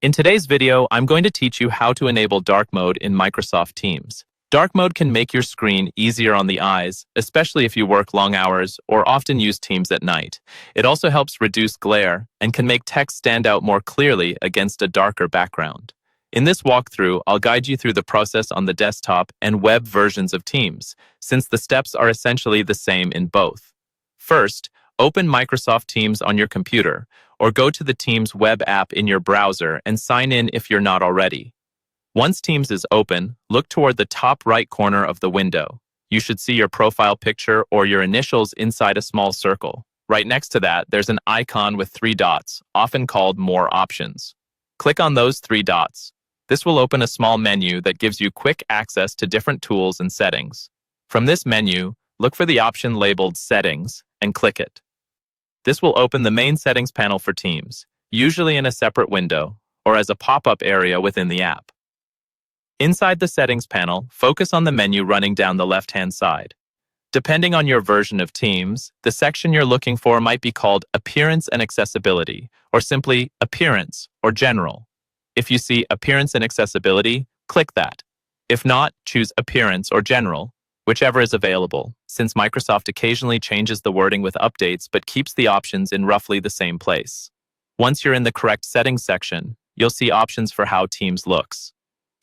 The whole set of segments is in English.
In today's video, I'm going to teach you how to enable dark mode in Microsoft Teams. Dark mode can make your screen easier on the eyes, especially if you work long hours or often use Teams at night. It also helps reduce glare and can make text stand out more clearly against a darker background. In this walkthrough, I'll guide you through the process on the desktop and web versions of Teams, since the steps are essentially the same in both. First, open Microsoft Teams on your computer, or go to the Teams web app in your browser and sign in if you're not already. Once Teams is open, look toward the top right corner of the window. You should see your profile picture or your initials inside a small circle. Right next to that, there's an icon with 3 dots, often called More Options. Click on those 3 dots. This will open a small menu that gives you quick access to different tools and settings. From this menu, look for the option labeled Settings and click it. This will open the main settings panel for Teams, usually in a separate window or as a pop-up area within the app. Inside the settings panel, focus on the menu running down the left-hand side. Depending on your version of Teams, the section you're looking for might be called Appearance and Accessibility, or simply Appearance or General. If you see Appearance and Accessibility, click that. If not, choose Appearance or General, whichever is available, since Microsoft occasionally changes the wording with updates but keeps the options in roughly the same place. Once you're in the correct settings section, you'll see options for how Teams looks.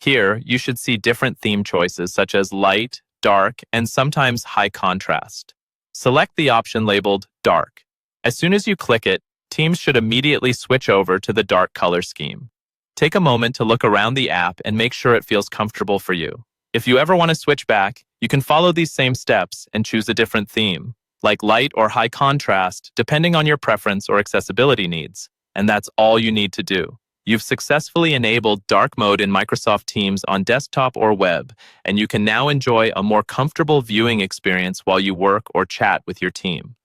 Here, you should see different theme choices such as light, dark, and sometimes high contrast. Select the option labeled Dark. As soon as you click it, Teams should immediately switch over to the dark color scheme. Take a moment to look around the app and make sure it feels comfortable for you. If you ever want to switch back, you can follow these same steps and choose a different theme, like light or high contrast, depending on your preference or accessibility needs. And that's all you need to do. You've successfully enabled dark mode in Microsoft Teams on desktop or web, and you can now enjoy a more comfortable viewing experience while you work or chat with your team.